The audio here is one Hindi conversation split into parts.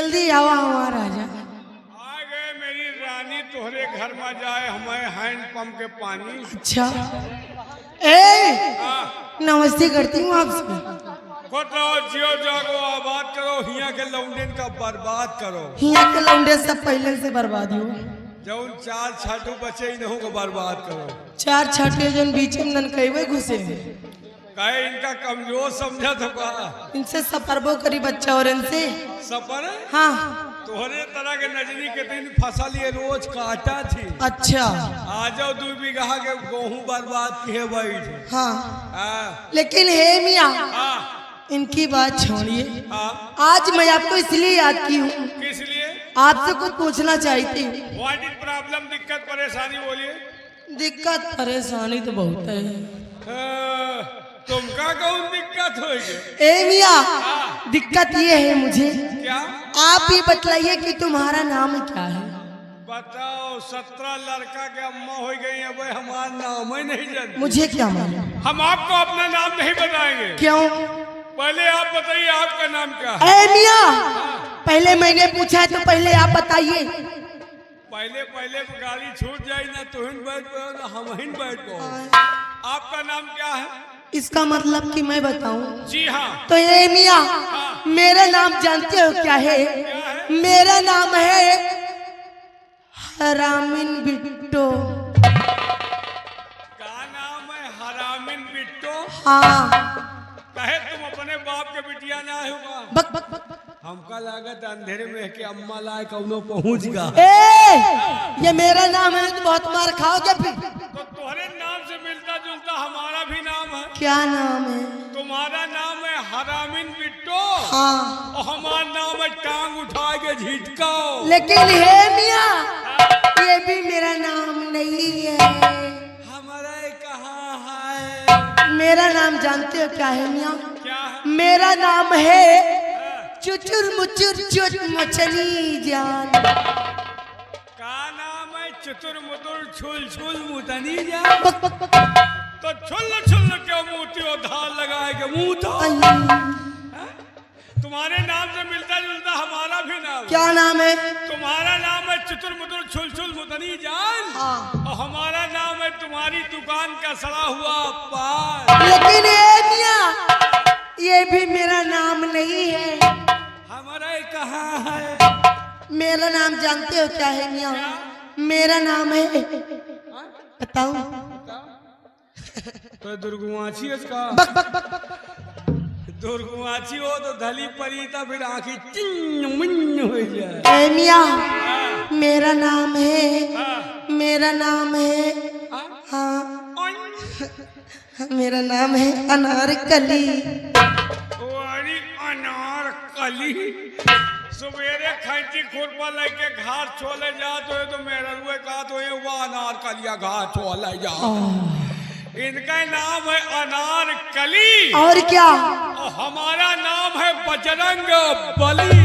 जल्दी आओ हमारा राजा। आ गए मेरी रानी, तोहरे घर में जाए हमें हैंड पंप के पानी। अच्छा ए हाँ, नमस्ते करती हूँ आपसे। खुद रहो, जियो जागो, आबाद करो, हिया के लौंडेन का बर्बाद करो। यहाँ के लौंडे सब पहले से बर्बाद हो। जौन चार छाटू बचे इन्हों को बर्बाद करो। चार छाटे जन बीच में कई घुसे कहे इनका कमजोर समझा था का? इनसे सफरबो करी बच्चा और इनसे सफर हाँ। तोहरे तरह के नजरी के दिन फसल ये रोज काटा थी। अच्छा आ जाओ 2 बीघा के गेहूं बर्बाद किए बैठ। हाँ लेकिन हे मियाँ इनकी बात छोड़िए। आज मैं आपको इसलिए याद की हूँ, किस लिए? आपसे कुछ पूछना चाहती हूँ। What is problem? दिक्कत परेशानी बोलिए। दिक्कत परेशानी तो बहुत है। तुमका कौन दिक्कत होगी? ए मियाँ दिक्कत ये है मुझे, क्या? आप ही बतलाइए कि तुम्हारा नाम क्या है? बताओ, 17 लड़का के अम्मा हो गई है, भाई हमारा नाम ही नहीं जानते। मुझे क्या मालूम? हम आपको अपना नाम नहीं बताएंगे। क्यों? पहले आप बताइए आपका नाम क्या है? ए मियाँ पहले मैंने पूछा है तो पहले आप बताइए। पहले गाड़ी छूट जाए ना तो बैठ पाओ ना हम ही बैठ पाओ। आपका नाम क्या है? इसका मतलब कि मैं बताऊं? जी हाँ। तो ये मियाँ मेरा नाम जानते हो क्या है? मेरा नाम है हरामिन बिट्टो। क्या नाम है? हरामिन बिट्टो? हाँ। कहे तुम अपने बाप के बिटिया ना होगा? बक बक बक हमका लागत अंधेरे में कि अम्मा लाए कौनो पहुंच गा। ये मेरा नाम है तो बहुत मार खाओगे फिर। तो तुम्हारे नाम से मिलता जुलता हमारा भी नाम है। क्या नाम है? तुम्हारा नाम है हरामिन बिट्टो। हाँ। और हमारा नाम है टांग उठा के झिटकाओ। लेकिन हे मियाँ ये भी मेरा नाम नहीं है। हमारा कहाँ है? मेरा नाम जानते हो क्या है मियाँ? क्या है? मेरा नाम है चुचुर मुचुर चुट मछली जान। का नाम है? चतुर मुतुर छुल छुल मुतनी जान। तो छुल छुल क्यों मुती हो? धार लगाए के मुंह तो। तुम्हारे नाम से मिलता जुलता हमारा भी नाम। क्या नाम है? तुम्हारा नाम है चतुर मुतुर छुल छुल मुतनी जान। हाँ। और हमारा नाम है तुम्हारी दुकान का सड़ा हुआ पान। लेकिन ये मियाँ ये भी मेरा नाम नहीं है। हमारा कहाँ है? मेरा नाम जानते हो क्या है मियाँ? मेरा नाम है बताऊं? तो दुर्गुआची इसका बक बक बक बक दुर्गुआची हो तो धली परीता फिर आंखी चिन्न मुन्न हो जाए। ए मियाँ मेरा नाम है, मेरा नाम है हाँ मेरा नाम है अनारकली। अनारकली? सवेरे खैती खुरपा लेके घाट छोले जात हो तो मेरा रुए का तो ये वो अनारकलिया घाट छोले जा। इनका नाम है अनारकली। और क्या? और हमारा नाम है बजरंग बली।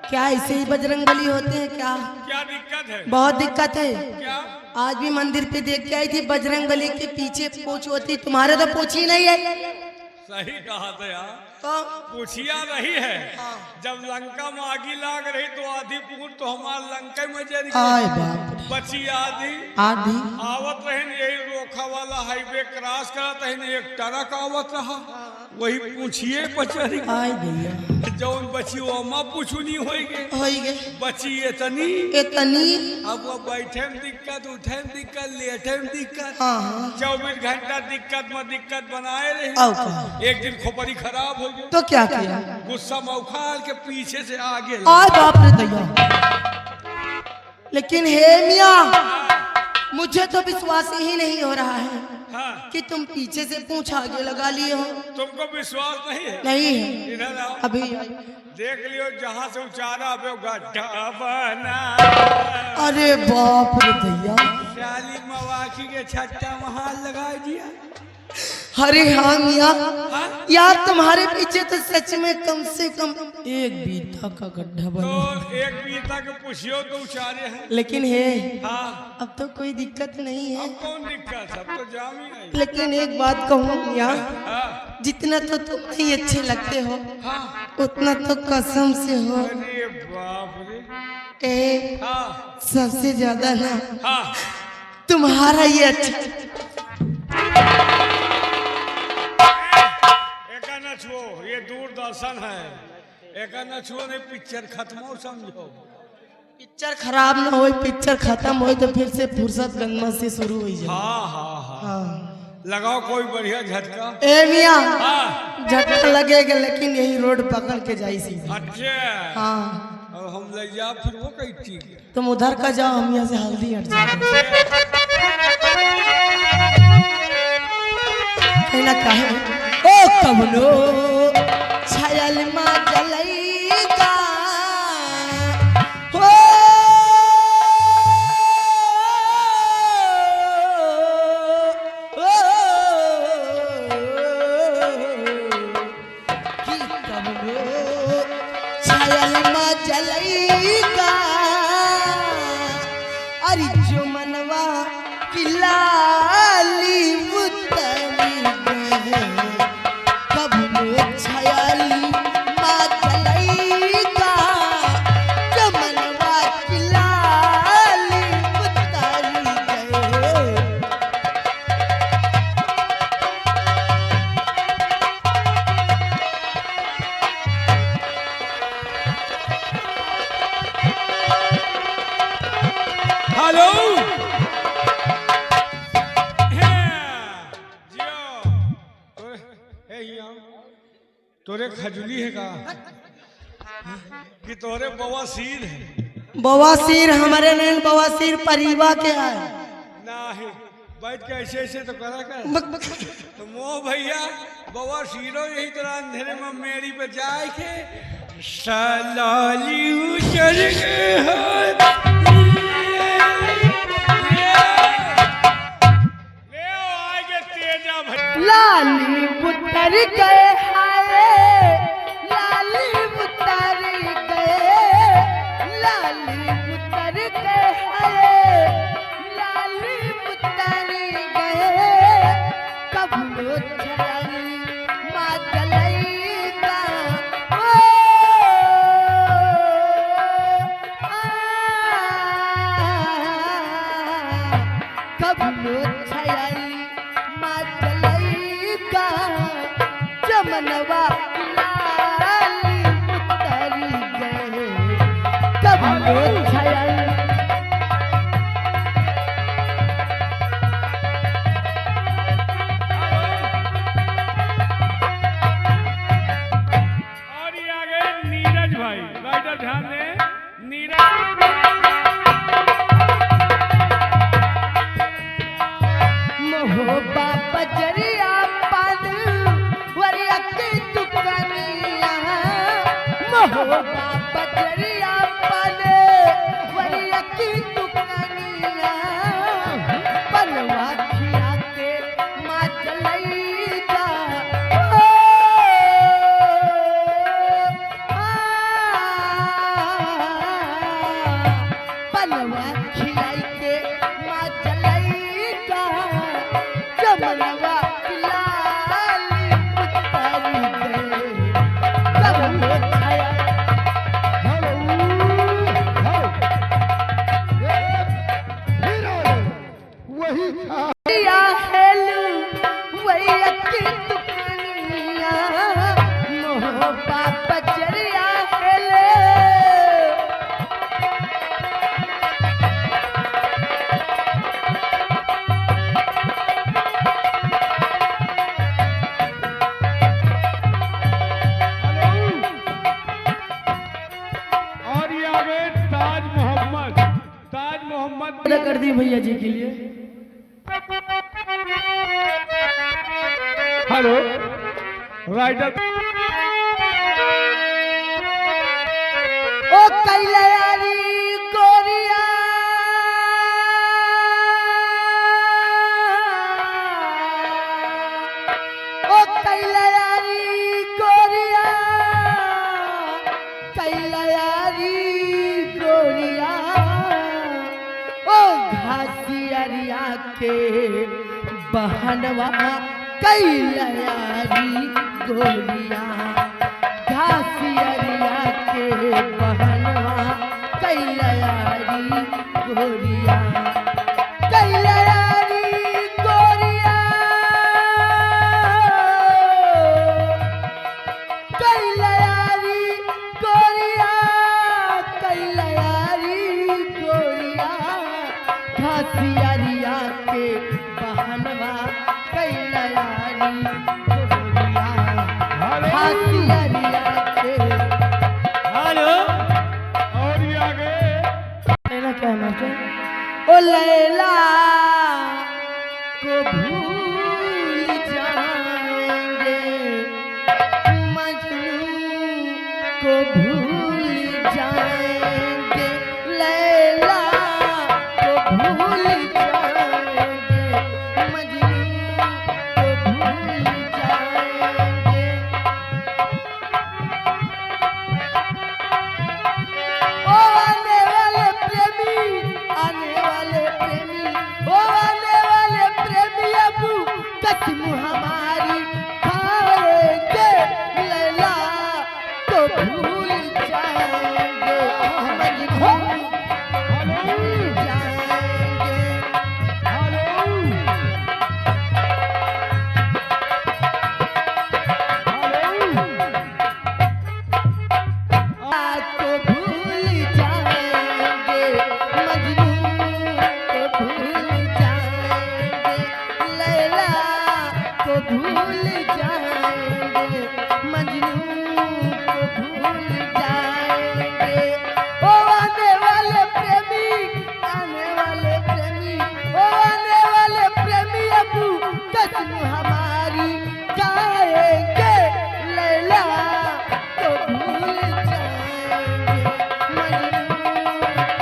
क्या ऐसे ही बजरंग बली होते हैं क्या? क्या दिक्कत है? बहुत दिक्कत है। क्या? आज भी मंदिर पे देख के आई थी बजरंग बली के पीछे पूछ होती, तुम्हारे तो पूछ ही नहीं है। सही कहा था यार। तो पूछिया रही है। जब लंका में आगी लाग रही तो आधी पूछ तो हमारा लंका में जर गई। बची आधी आधी आवत रहे यही रोखा वाला हाईवे क्रॉस करत है, एक ट्रक आवत रहा वही पूछिए बचरी भैया जौन बची वो अम्मा पूछूनी होई बची इतनी इतनी। अब वो बैठे में दिक्कत, उठे में दिक्कत, लेटे में दिक्कत। हाँ 24 घंटा दिक्कत में दिक्कत बनाए रही। एक दिन खोपड़ी खराब हो गई तो क्या किया? गुस्सा में उखाड़ के पीछे से आगे आय बाप रे दैया। लेकिन हे मियाँ मुझे तो विश्वास ही नहीं हो रहा है कि तुम पीछे से पूंछ आगे लगा लिए हो। तुमको विश्वास नहीं है? नहीं है। इधर आओ अभी देख लियो जहाँ से उचारा गड्ढा बना। अरे बाप रे दैया। शाली मवाकी के छट्टा वहां लगा दिया। अरे हाँ मियाँ यार तुम्हारे पीछे तो सच में कम से कम एक बीता का गड्ढा तो बना। एक बीता के पूछियो तो उचारे हैं। लेकिन है हाँ अब तो कोई दिक्कत नहीं है। अब कौन दिक्कत, सब तो जाम ही है। लेकिन एक बात कहूँ मियाँ, हाँ जितना तो तुम नहीं अच्छे लगते हो हाँ। उतना तो कसम से हो अरे बाप रे। ए हाँ सबसे ज्यादा ना हाँ। तुम्हारा ये अच्छा। एका न छुओ, ये दूरदर्शन है। एका न छुओ, नहीं पिक्चर खत्म हो समझो। पिक्चर खराब ना हो, पिक्चर खत्म हो तो फिर से फुर्सत गंगा से शुरू हो जाए। हाँ हाँ हाँ। हाँ। लगाओ कोई बढ़िया झटका। ए मियाँ हाँ झटका लगेगा लेकिन यही रोड पकड़ के जाई सीधा। अच्छा। हाँ अब हम ले जा फिर वो कहीं ठीक है। तुम उधर का जाओ, हम यहाँ से हल्दी हट जाए। कहना काहे ओ कबनो छायल माँ जलैगा हो कि कबनो छायल माँ जलैगा अरे जो मनवा की लाली उतरी गए कब लो छयाली माँ जलैगा जो मनवा की लाली उतरी गए। हेलो जियो तोरे खजुली है का कि तोरे बवासीर है। बवासीर हमारे नैन बवासीर परिवा के है। ना है बैठ के ऐसे ऐसे तो करा कर। तो मोह भैया बवासीरो यही तरह अंधेरे में मेरी पे जाए के सलाली उचल के लाली उतर गए हाय लाली उतर गए लाली उतर गए हाय लाली उतर गए कब लो छलाली माँ जलैगा ओ कब लो छलाली माँ जलैगा जमनवा लाली उतरी गए कब लो छलाली। और ये आ गए नीरज भाई, राइटर ध्यान दें नीरज। मोहबा बजरिया पान वरिया के दुकानिया मोहबा बजरिया पान वरिया के दुकानिया बनवा खिया के माँ जलैगा ओ बनवा खिलाई के माँ जलैगा जमनवा की लाली उतरी गए कब लो छाया। या हेलू वही अक्की दुकानिया मोहबा बजरिया हेले और ये आ गए ताज मोहम्मद कर दी भैया जी के लिए। Hello writer. ओ कैलारी गोरिया ओ कैलारी गोरिया कैला यारी गोरिया ओ घासियरिया के बहनवा कैला यारी गोरिया घासियरिया के बहनवा कैला यारी गोरिया कैला यारी गोरिया कैला यारी गोरिया कैला यारी गोरिया घासियरिया के बहनवा कैला यारी गोरिया घासियरिया के हेलो और भी आगे लेना क्या मास्टर ओ लैला को भूल जाएंगे मजनू को भूल जाएंगे लैला को भूल जाएंगे मजनू को भूल जाएंगे ओ आने वाले प्रेमी ओ आने वाले प्रेमी अबू कसम हमारी खाएंगे लैला को भूल जाएंगे मजनू भूल जाएंगे को भूल जाएंगे मजनू को भूल जाएंगे लैला को भूल जाएंगे मजनू को भूल जाएंगे ओ आने वाले प्रेमी ओ आने वाले प्रेमी अबू कसम हमारी गाएंगे लैला को भूल जाएंगे मजनू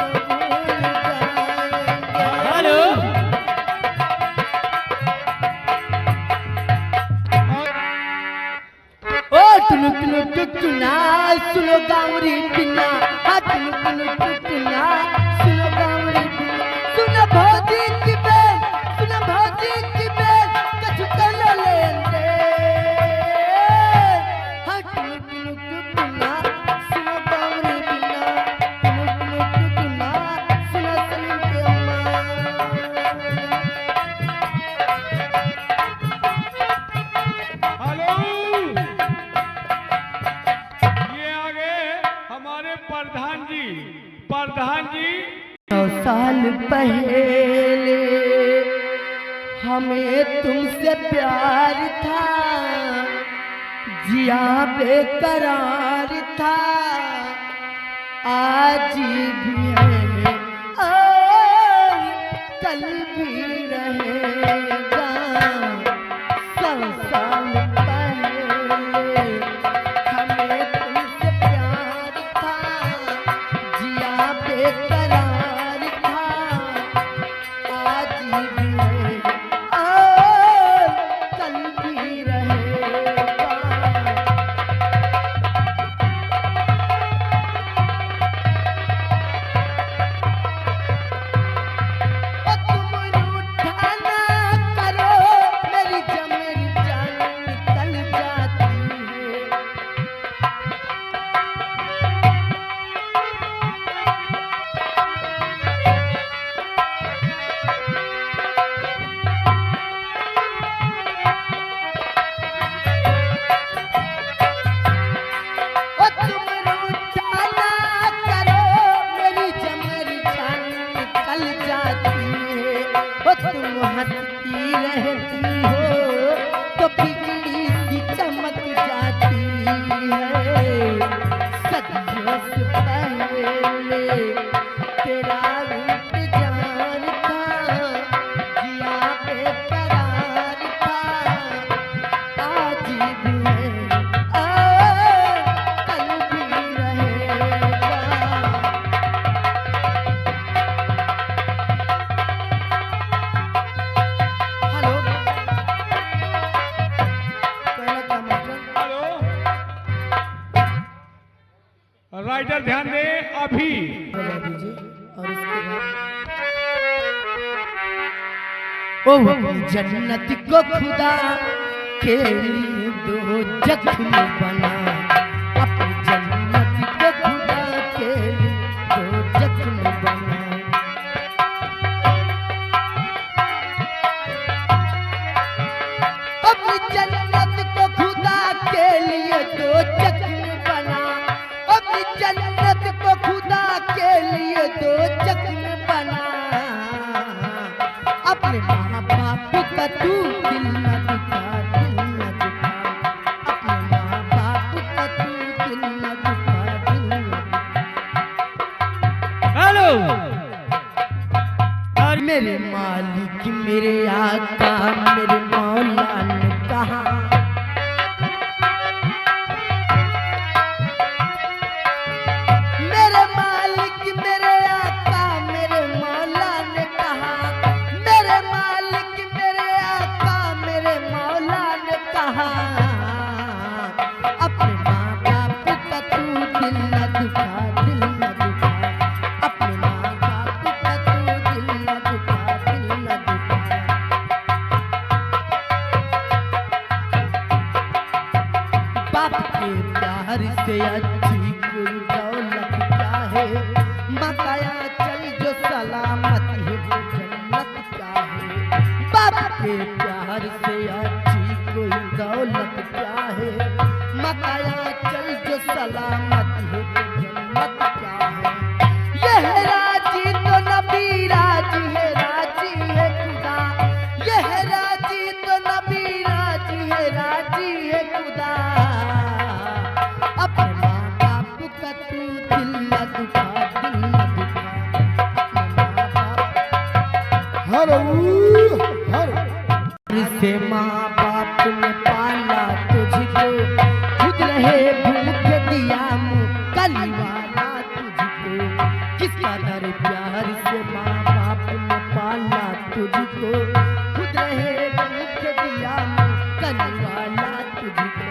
को भूल जाएंगे हेलो ओ टुनु टुनु टुटुना सुनो गावरी बिना हाँ टुनु टुनु टुटुना सुनो गावरी बिना सुनो भौजी की बेल कछु कर लेंगे हाँ टुनु टुनु टुटुना सुनो गावरी बिना टुनु टुनु टुटुना सुनो सलीम के अम्मा हेलो ये आगे हमारे प्रधान जी 9 साल पहले हमें तुमसे प्यार था जिया बेकरार था आज भी है और कल भी रहेगा 100 साल पहले हमें तुमसे प्यार था जिया बेकरार था आज भी है और कल भी रहेगा ओ तुम रूठा ना करो मेरी जान निकल जाती है राइटर ध्यान दे अभी। बजा दीजिए और इसके बाद ओ जन्नत को खुदा के लिए दो जख्म बना, अपनी जन्नत को खुदा के लिए दो जख्म बना। अपनी जन्नत को खुदा के लिए दो जख्म बना, अपनी जन्नत को खुदा के लिए दो जख्म बना। अपने माँ बाप का तू दिल न दुखा, दिल न दुखा। अपने माँ बाप का तू दिल न दुखा, दिल न दुखा। हेलो और मेरे मालिक मेरे आका मेरे मौला ने कहा, मेरे मालिक मेरे आका मेरे मौला ने कहा, मेरे मालिक मेरे आका मेरे मौला ने कहा। अपने माँ बाप का तू दिल न दुखा, दिल न दुखा। अपने माँ बाप का तू दिल न दुखा, दिल न दुखा। बाप के प्यार से अच्छी कोई दौलत क्या है, मकाया चल जो सलामत है वो जन्नत क्या है। बाप के प्यार से अच्छी कोई दौलत क्या है, मकाया चल जो सलामत है वो जन्नत क्या है। यह राजी तो नबी राजी है, राजी है खुदा। यह राजी तो नबी राजी है, राजी है खुदा। अपने माँ बाप का तू दिल न दुखा, दिल न दुखा। अपने माँ बाप हरो से माँ बाप ने पाला तुझको, खुद रहे भूखे दिया मुँह कली वाला तुझको। किसका दर प्यार से माँ बाप ने पाला तुझको, खुद रहे भूखे दिया मुँह कली वाला तुझको।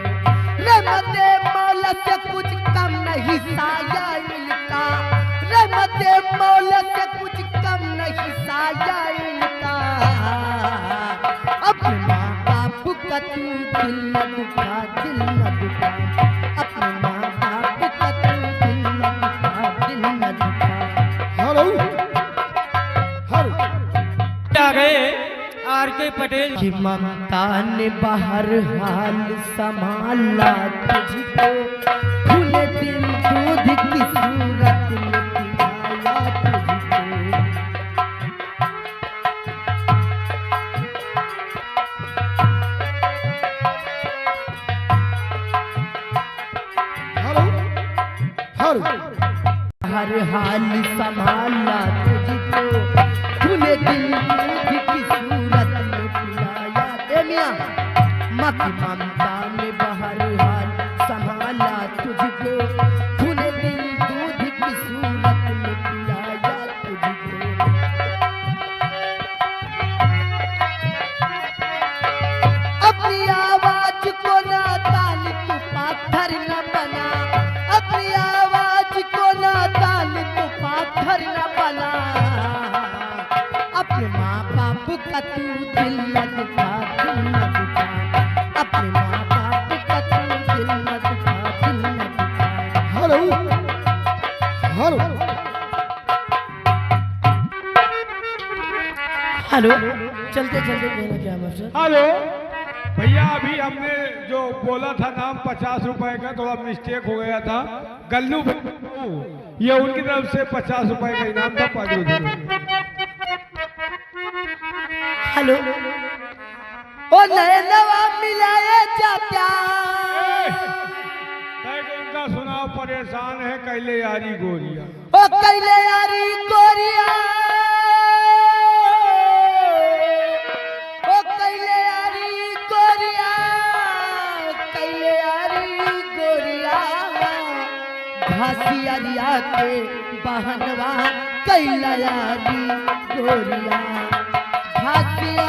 रहमते मौला से कुछ कम नहीं साया इनका, रहमते मौला से कुछ कम नहीं साया इनका। अपने माँ बाप का तू दिल न दुखा, दिल न दुखा। अपने माँ बाप का तू दिल न दुखा, दिल न दुखा। आ गए आर.के. पटेल कि ममता ने बाहर हाल संभाला तुझको, खुले दिल दूध की सूरत में पिलाया तुझको। हर हाल संभाला तुझको, खुले दिल दूध की सूरत में पिलाया। ए मियां माँ की ममता ने बाहर हाल संभाला तुझको, खुले दिल दूध की सूरत में पिलाया तुझको। अपनी आवाज को नादान तू पाथर न बना, अपनी आवाज को नादान तू पाथर न बना। अपने माँ बाप का तू दिल न दुखा, दिल न दुखा। अपने माँ बाप का तू दिल न दुखा, दिल न दुखा। हेलो चलते चलते कहना क्या मकसद? हेलो भैया, अभी हमने जो बोला था नाम 50 रुपए का, थोड़ा मिस्टेक हो गया था। गल्लू ये उनकी तरफ से 50 रुपए का इनाम था। 5 हेलो ओ नए नवा मिलाए जा प्यार, उनका सुनाव परेशान है कैले यारी गोरिया। ओ कैले यारी गोरिया, ओ कैले यारी गोरिया, कैले यारी गोरिया। घासियरिया के बहनवा कैला यारी गोरिया, घासिया